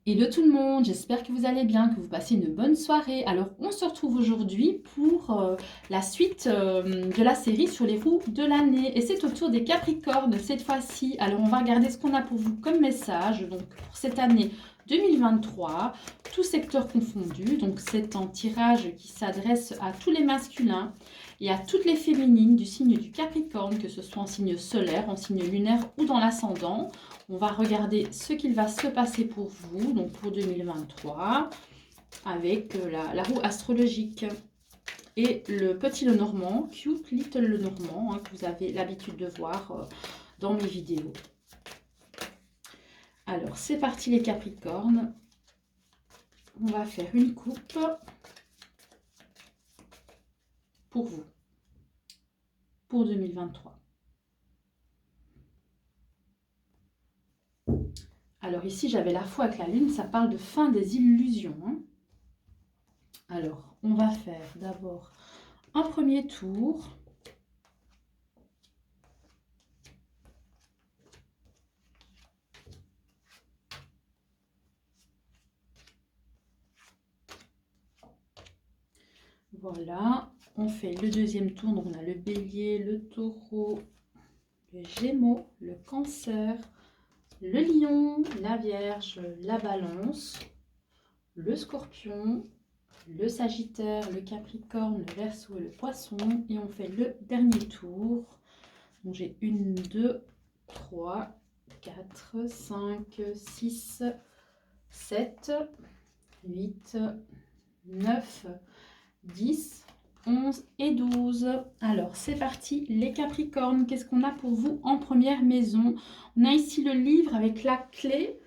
Hello tout le monde, j'espère que vous allez bien, que vous passez une bonne soirée. Alors on se retrouve aujourd'hui pour la suite de la série sur les roues de l'année. Et c'est au tour des Capricornes cette fois-ci. Alors on va regarder ce qu'on a pour vous comme message. Donc pour cette année 2023, tout secteur confondu. Donc c'est un tirage qui s'adresse à tous les masculins et à toutes les féminines du signe du Capricorne, que ce soit en signe solaire, en signe lunaire ou dans l'ascendant. On va regarder ce qu'il va se passer pour vous, donc pour 2023, avec la roue astrologique. Et le petit Lenormand, cute little Lenormand, que vous avez l'habitude de voir dans mes vidéos. Alors, c'est parti les Capricornes. On va faire une coupe pour vous, pour 2023. Alors ici, j'avais la foi avec la lune, ça parle de fin des illusions. Alors, on va faire d'abord un premier tour. Voilà, on fait le deuxième tour. Donc on a le bélier, le taureau, le gémeaux, le cancer, le lion, la vierge, la balance, le scorpion, le sagittaire, le capricorne, le verseau et le poisson. Et on fait le dernier tour. Donc j'ai 1, 2, 3, 4, 5, 6, 7, 8, 9, 10, 11 et 12. Alors, c'est parti, les Capricornes. Qu'est-ce qu'on a pour vous en première maison? On a ici le livre avec la clé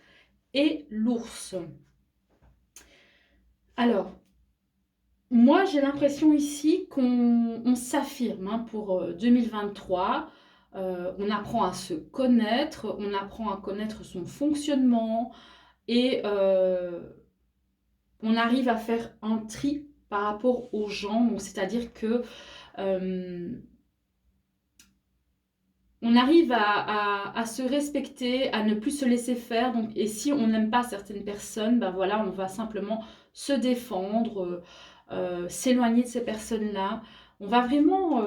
et l'ours. Alors, moi, j'ai l'impression ici qu'on s'affirme pour 2023. On apprend à se connaître, on apprend à connaître son fonctionnement et on arrive à faire un tri par rapport aux gens. Donc, c'est-à-dire que on arrive à se respecter, à ne plus se laisser faire. Donc, et si on n'aime pas certaines personnes, ben voilà, on va simplement se défendre, s'éloigner de ces personnes-là. On va vraiment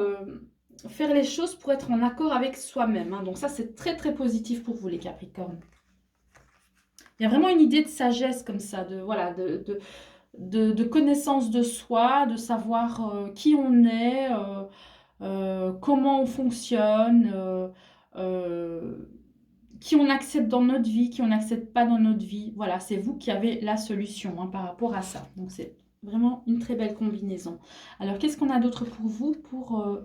faire les choses pour être en accord avec soi-même. Donc ça, c'est très très positif pour vous les Capricornes. Il y a vraiment une idée de sagesse comme ça, voilà, de connaissance de soi, de savoir qui on est, comment on fonctionne, qui on accepte dans notre vie, qui on n'accepte pas dans notre vie. Voilà, c'est vous qui avez la solution par rapport à ça. Donc c'est vraiment une très belle combinaison. Alors qu'est-ce qu'on a d'autre pour vous pour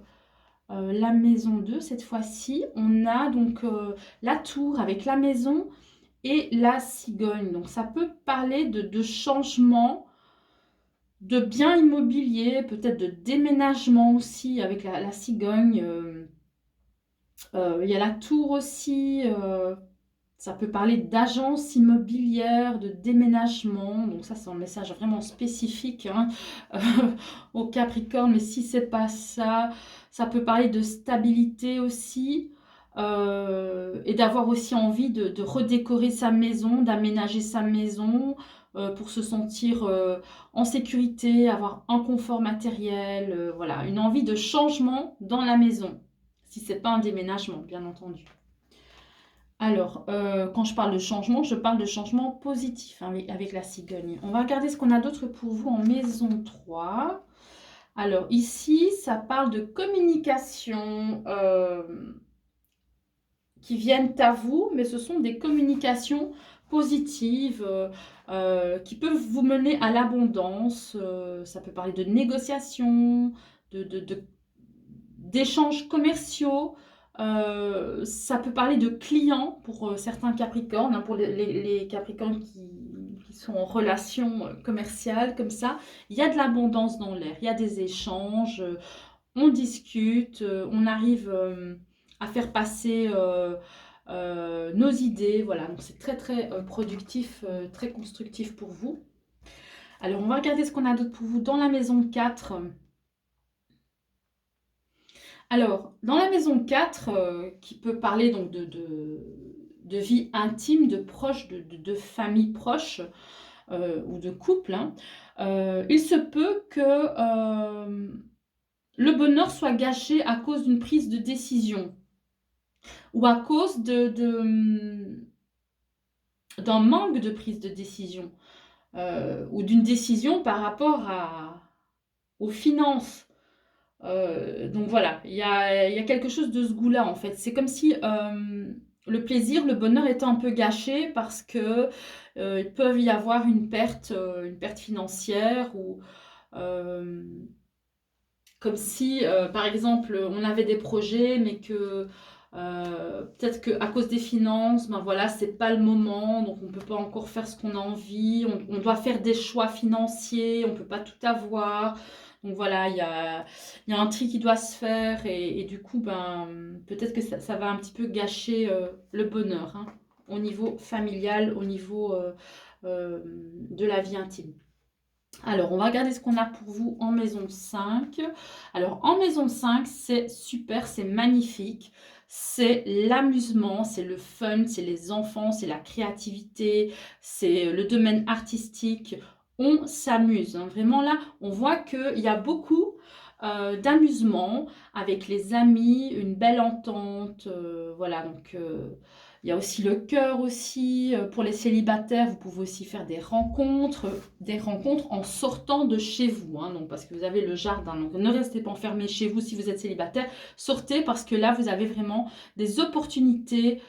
la maison 2 cette fois-ci? On a donc la tour avec la maison et la cigogne. Donc ça peut parler de changement de biens immobiliers, peut-être de déménagement aussi avec la cigogne. Il y a la tour aussi. Ça peut parler d'agence immobilière, de déménagement. Donc ça, c'est un message vraiment spécifique euh, au Capricorne. Mais si c'est pas ça, ça peut parler de stabilité aussi. Et d'avoir aussi envie de redécorer sa maison, d'aménager sa maison pour se sentir en sécurité, avoir un confort matériel, voilà, une envie de changement dans la maison, si c'est pas un déménagement, bien entendu. Alors, quand je parle de changement, je parle de changement positif avec la cigogne. On va regarder ce qu'on a d'autre pour vous en maison 3. Alors ici, ça parle de communication qui viennent à vous, mais ce sont des communications positives qui peuvent vous mener à l'abondance. Ça peut parler de négociations, d'échanges commerciaux. Ça peut parler de clients pour certains Capricornes, pour les Capricornes qui sont en relation commerciale comme ça. Il y a de l'abondance dans l'air, il y a des échanges, on discute, on arrive à faire passer nos idées. Voilà, donc c'est très très productif, très constructif pour vous. Alors on va regarder ce qu'on a d'autre pour vous dans la maison 4. Alors, dans la maison 4, qui peut parler donc de de vie intime, de proches, de famille proche ou de couple, hein, il se peut que le bonheur soit gâché à cause d'une prise de décision ou à cause d'un manque de prise de décision ou d'une décision par rapport aux finances. Donc voilà, il y a quelque chose de ce goût-là en fait. C'est comme si le plaisir, le bonheur était un peu gâché parce que il peut y avoir une perte financière ou euh, comme si, par exemple, on avait des projets, mais que peut-être qu'à cause des finances, ben voilà, c'est pas le moment, donc on peut pas encore faire ce qu'on a envie. On doit faire des choix financiers, on peut pas tout avoir. Donc voilà, il y a un tri qui doit se faire et du coup, ben, peut-être que ça va un petit peu gâcher le bonheur, hein, au niveau familial, au niveau de la vie intime. Alors, on va regarder ce qu'on a pour vous en maison 5. Alors, en maison 5, c'est super, c'est magnifique. C'est l'amusement, c'est le fun, c'est les enfants, c'est la créativité, c'est le domaine artistique. On s'amuse, hein. Vraiment là, on voit qu'il y a beaucoup d'amusement avec les amis, une belle entente. Voilà, donc il y a aussi le cœur aussi. Pour les célibataires, vous pouvez aussi faire des rencontres en sortant de chez vous, hein, donc parce que vous avez le jardin. Donc ne restez pas enfermés chez vous si vous êtes célibataire. Sortez parce que là, vous avez vraiment des opportunités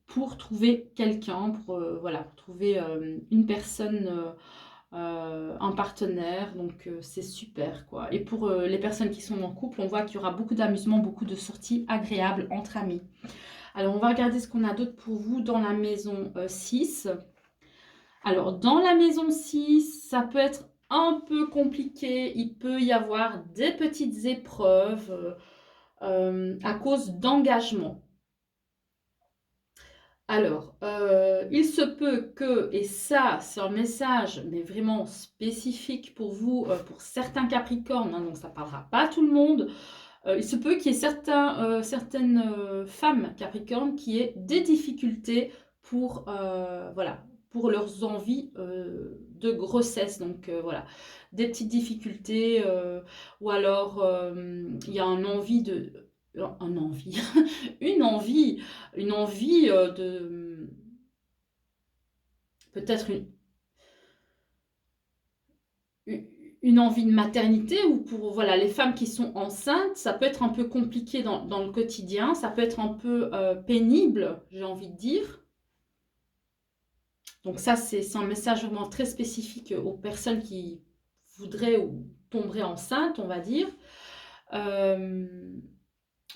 pour trouver quelqu'un, voilà, pour trouver une personne, un partenaire. Donc c'est super quoi. Et pour les personnes qui sont en couple, on voit qu'il y aura beaucoup d'amusement, beaucoup de sorties agréables entre amis. Alors, on va regarder ce qu'on a d'autre pour vous dans la maison 6. Alors, dans la maison 6, ça peut être un peu compliqué. Il peut y avoir des petites épreuves à cause d'engagement. Alors, il se peut que, et ça, c'est un message, mais vraiment spécifique pour vous, pour certains Capricornes, hein, donc ça ne parlera pas à tout le monde. Il se peut qu'il y ait certaines femmes Capricorne qui aient des difficultés voilà, pour leurs envies de grossesse. Donc voilà, des petites difficultés ou alors il y a une envie une envie de peut-être une envie de maternité ou pour voilà, les femmes qui sont enceintes, ça peut être un peu compliqué dans le quotidien, ça peut être un peu pénible, j'ai envie de dire. Donc ça, c'est un message vraiment très spécifique aux personnes qui voudraient ou tomberaient enceintes, on va dire. Euh,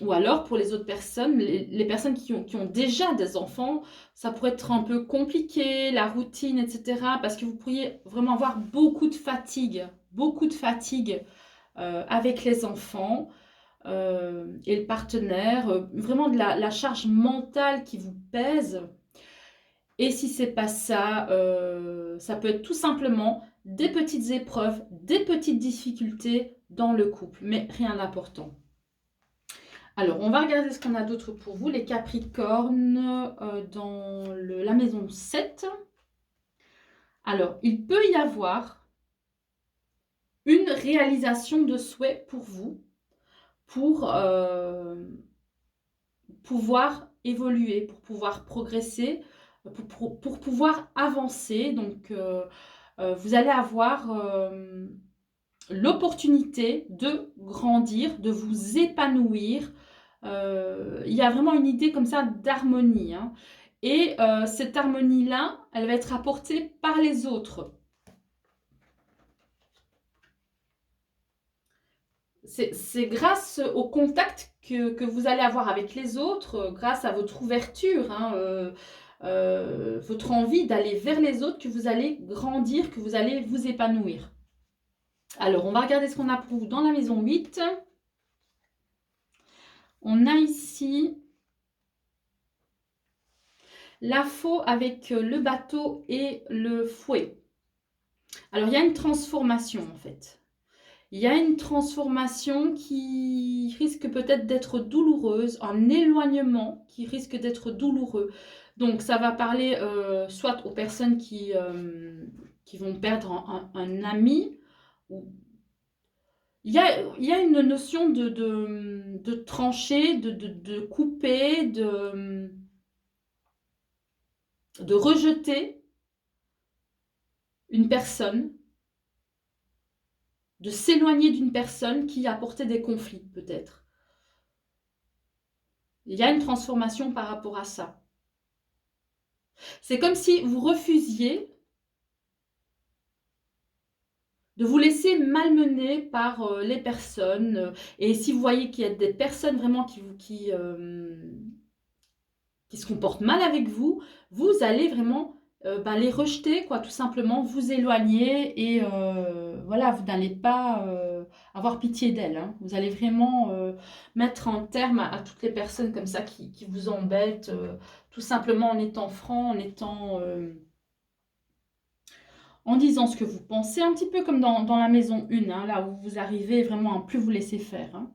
ou alors pour les autres personnes, les personnes qui ont déjà des enfants, ça pourrait être un peu compliqué, la routine, etc. Parce que vous pourriez vraiment avoir beaucoup de fatigue avec les enfants et le partenaire, vraiment de la charge mentale qui vous pèse. Et si c'est pas ça, ça peut être tout simplement des petites épreuves, des petites difficultés dans le couple, mais rien d'important. Alors, on va regarder ce qu'on a d'autre pour vous, les Capricornes, dans la maison 7. Alors, il peut y avoir une réalisation de souhait pour vous, pour pouvoir évoluer, pour pouvoir progresser, pour pouvoir avancer. Donc, vous allez avoir l'opportunité de grandir, de vous épanouir. Il y a vraiment une idée comme ça d'harmonie, hein. Et cette harmonie-là, elle va être apportée par les autres. C'est grâce au contact que vous allez avoir avec les autres, grâce à votre ouverture, hein, votre envie d'aller vers les autres, que vous allez grandir, que vous allez vous épanouir. Alors, on va regarder ce qu'on a pour vous dans la maison 8. On a ici la faux avec le bateau et le fouet. Alors, il y a une transformation en fait. Il y a une transformation qui risque peut-être d'être douloureuse, un éloignement qui risque d'être douloureux. Donc ça va parler soit aux personnes qui vont perdre un ami, ou il y a une notion de trancher, de couper, de rejeter une personne, de s'éloigner d'une personne qui a apporté des conflits, peut-être. Il y a une transformation par rapport à ça. C'est comme si vous refusiez de vous laisser malmener par les personnes. Et si vous voyez qu'il y a des personnes vraiment qui se comportent mal avec vous, vous allez vraiment les rejeter, quoi, tout simplement, vous éloigner et voilà, vous n'allez pas avoir pitié d'elles. Hein. Vous allez vraiment mettre un terme à toutes les personnes comme ça qui vous embêtent, tout simplement en étant franc, en étant... en disant ce que vous pensez, un petit peu comme dans la maison 1, hein, là où vous arrivez vraiment à plus vous laisser faire. Hein,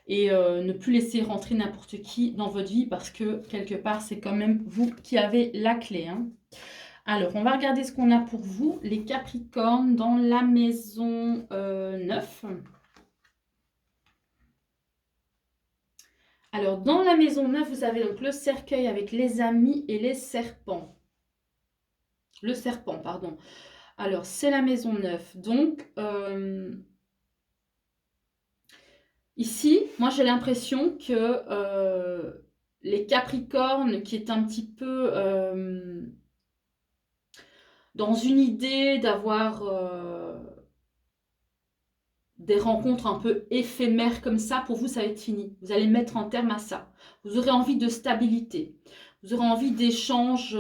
et ne plus laisser rentrer n'importe qui dans votre vie parce que quelque part, c'est quand même vous qui avez la clé. Hein. Alors, on va regarder ce qu'on a pour vous, les Capricornes, dans la maison 9. Alors, dans la maison 9, vous avez donc le cercueil avec les amis et les serpents. Le serpent, pardon. Alors, c'est la maison 9. Donc, ici, moi, j'ai l'impression que les Capricornes, qui est un petit peu dans une idée d'avoir des rencontres un peu éphémères comme ça, pour vous, ça va être fini. Vous allez mettre un terme à ça. Vous aurez envie de stabilité. Vous aurez envie d'échanges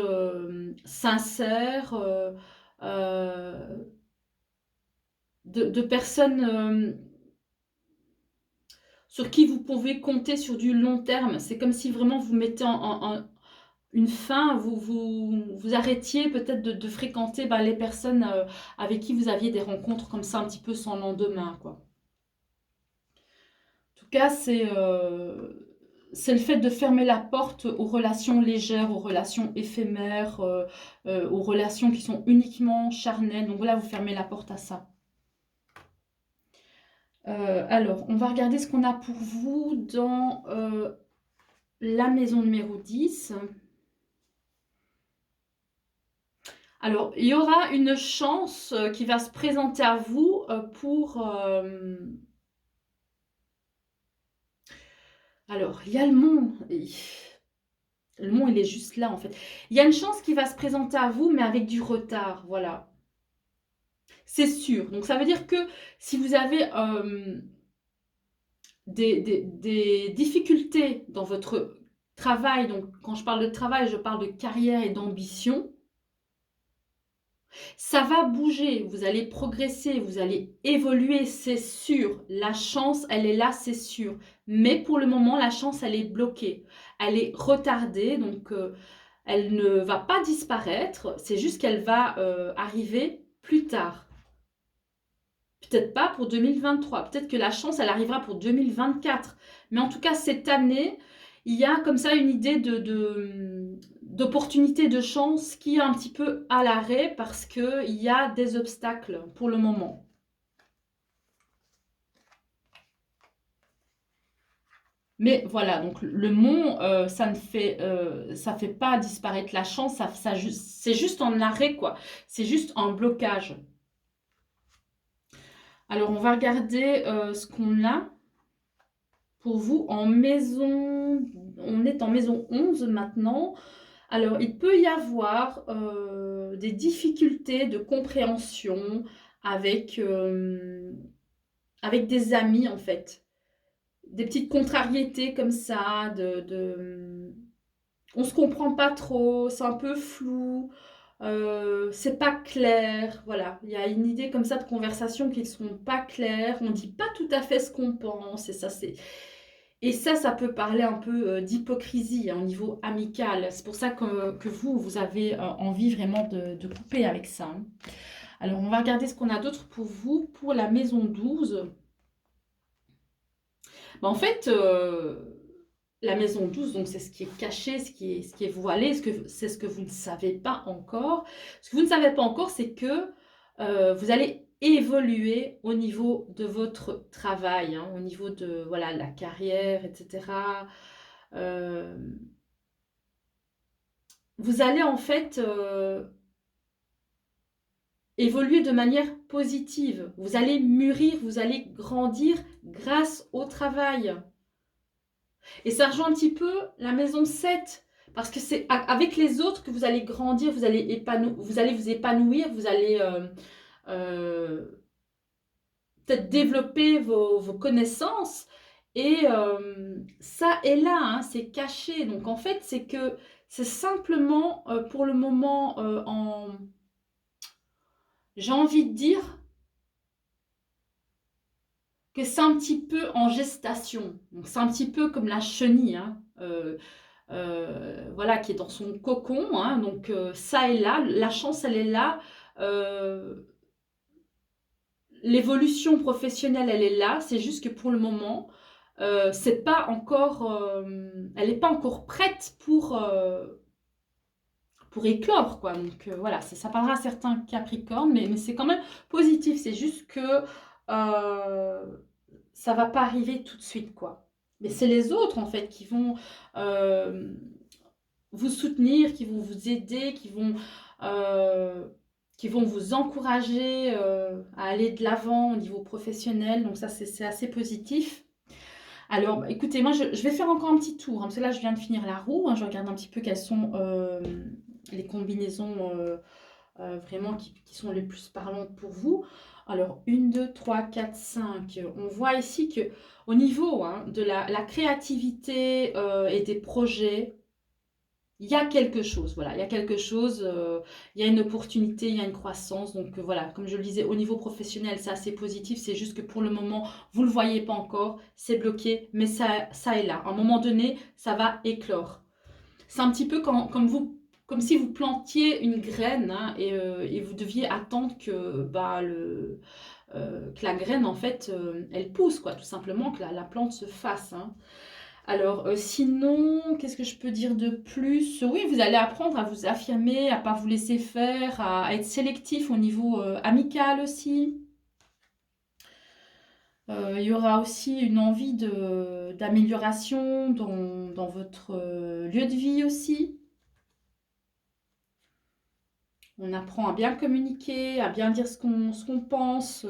sincères, de personnes sur qui vous pouvez compter sur du long terme. C'est comme si vraiment vous mettez une fin, vous arrêtiez peut-être de fréquenter les personnes avec qui vous aviez des rencontres comme ça un petit peu sans lendemain, quoi. En tout cas, c'est le fait de fermer la porte aux relations légères, aux relations éphémères, aux relations qui sont uniquement charnelles. Donc voilà, vous fermez la porte à ça. Alors, on va regarder ce qu'on a pour vous dans la maison numéro 10. Alors, il y aura une chance qui va se présenter à vous pour... Alors, il y a le mont. Le mont, il est juste là, en fait. Il y a une chance qui va se présenter à vous, mais avec du retard, voilà. C'est sûr. Donc, ça veut dire que si vous avez des difficultés dans votre travail, donc quand je parle de travail, je parle de carrière et d'ambition, ça va bouger, vous allez progresser, vous allez évoluer, c'est sûr. La chance, elle est là, c'est sûr. Mais pour le moment, la chance, elle est bloquée. Elle est retardée, donc elle ne va pas disparaître. C'est juste qu'elle va arriver plus tard. Peut-être pas pour 2023. Peut-être que la chance, elle arrivera pour 2024. Mais en tout cas, cette année, il y a comme ça une idée d'opportunité, de chance qui est un petit peu à l'arrêt parce qu'il y a des obstacles pour le moment. Mais voilà, donc le mont, ça ne fait, ça fait pas disparaître la chance, c'est juste en arrêt, quoi. C'est juste en blocage. Alors, on va regarder ce qu'on a pour vous en maison. On est en maison 11 maintenant. Alors, il peut y avoir des difficultés de compréhension avec, avec des amis, en fait. Des petites contrariétés comme ça, on se comprend pas trop, c'est un peu flou, c'est pas clair, voilà. Il y a une idée comme ça de conversation qui ne sont pas claires, on dit pas tout à fait ce qu'on pense, et ça, ça peut parler un peu d'hypocrisie hein, au niveau amical. C'est pour ça que vous avez envie vraiment de couper avec ça. Hein. Alors, on va regarder ce qu'on a d'autre pour vous, pour la maison 12. Bah, en fait, la maison 12, donc c'est ce qui est caché, ce qui est voilé, c'est ce que vous ne savez pas encore. Ce que vous ne savez pas encore, c'est que vous allez évoluer au niveau de votre travail, hein, au niveau de voilà, la carrière, etc. Euh, vous allez en fait évoluer de manière positive. Vous allez mûrir, vous allez grandir grâce au travail. Et ça rejoint un petit peu la maison 7, parce que c'est avec les autres que vous allez grandir, vous allez, vous allez vous épanouir, vous allez euh, peut-être développer vos connaissances. Et ça est là, hein, c'est caché. Donc en fait, c'est que c'est simplement pour le moment j'ai envie de dire que c'est un petit peu en gestation. Donc c'est un petit peu comme la chenille, hein, voilà, qui est dans son cocon, hein, donc ça est là, la chance elle est là, euh, l'évolution professionnelle elle est là, c'est juste que pour le moment, c'est pas encore, elle n'est pas encore prête pour éclore, quoi. Donc voilà, ça parlera à certains Capricornes, mais c'est quand même positif, c'est juste que ça va pas arriver tout de suite, quoi. Mais c'est les autres, en fait, euh, vous soutenir, qui vont vous aider, qui vont vous encourager à aller de l'avant au niveau professionnel. Donc ça, c'est assez positif. Alors, écoutez, moi, je vais faire encore un petit tour, hein, parce que là, je viens de finir la roue, hein, je regarde un petit peu quelles sont les combinaisons vraiment qui sont les plus parlantes pour vous. Alors, 1, 2, 3, 4, 5. On voit ici que au niveau hein, de la créativité et des projets, il y a quelque chose, voilà, il y a quelque chose, il y a une opportunité, il y a une croissance. Donc voilà, comme je le disais, au niveau professionnel, c'est assez positif. C'est juste que pour le moment, vous ne le voyez pas encore, c'est bloqué, mais ça est là. À un moment donné, ça va éclore. C'est un petit peu comme si vous plantiez une graine hein, et vous deviez attendre que, que la graine, en fait, elle pousse, quoi, tout simplement, que la plante se fasse. Hein. Alors, sinon, qu'est-ce que je peux dire de plus? Oui, vous allez apprendre à vous affirmer, à pas vous laisser faire, à être sélectif au niveau amical aussi. Il y aura aussi une envie d'amélioration dans votre lieu de vie aussi. On apprend à bien communiquer, à bien dire ce qu'on pense,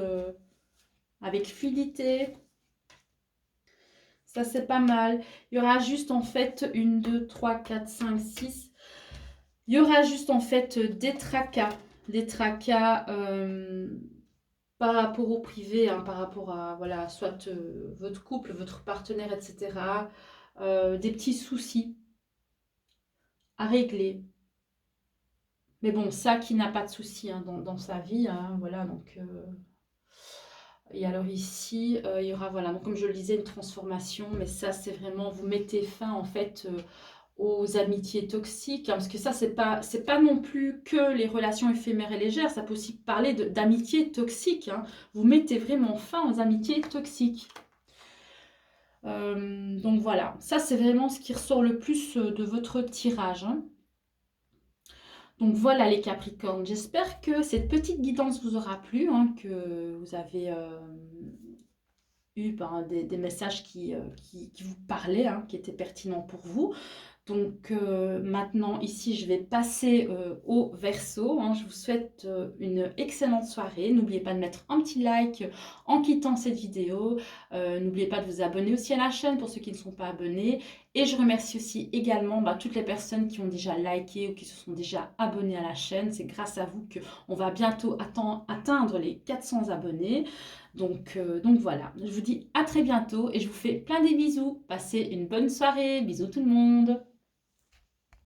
avec fluidité. Ça, c'est pas mal. Il y aura juste en fait 1, 2, 3, 4, 5, 6. Il y aura juste en fait des tracas. Des tracas par rapport au privé, hein, par rapport à voilà, soit votre couple, votre partenaire, etc. Des petits soucis à régler. Mais bon, ça qui n'a pas de soucis hein, dans sa vie, hein, voilà, donc... Et alors ici, il y aura, voilà, donc comme je le disais, une transformation, mais ça, c'est vraiment, vous mettez fin, en fait, aux amitiés toxiques, hein, parce que ça, c'est pas non plus que les relations éphémères et légères, ça peut aussi parler d'amitiés toxiques, hein. Vous mettez vraiment fin aux amitiés toxiques. Donc voilà, ça, c'est vraiment ce qui ressort le plus de votre tirage, hein. Donc voilà les Capricornes, j'espère que cette petite guidance vous aura plu, hein, que vous avez eu des messages qui vous parlaient, hein, qui étaient pertinents pour vous. Donc maintenant, ici, je vais passer au Verseau. Hein. Je vous souhaite une excellente soirée. N'oubliez pas de mettre un petit like en quittant cette vidéo. N'oubliez pas de vous abonner aussi à la chaîne pour ceux qui ne sont pas abonnés. Et je remercie aussi également toutes les personnes qui ont déjà liké ou qui se sont déjà abonnées à la chaîne. C'est grâce à vous qu'on va bientôt atteindre les 400 abonnés. Donc voilà, je vous dis à très bientôt et je vous fais plein des bisous. Passez une bonne soirée. Bisous tout le monde.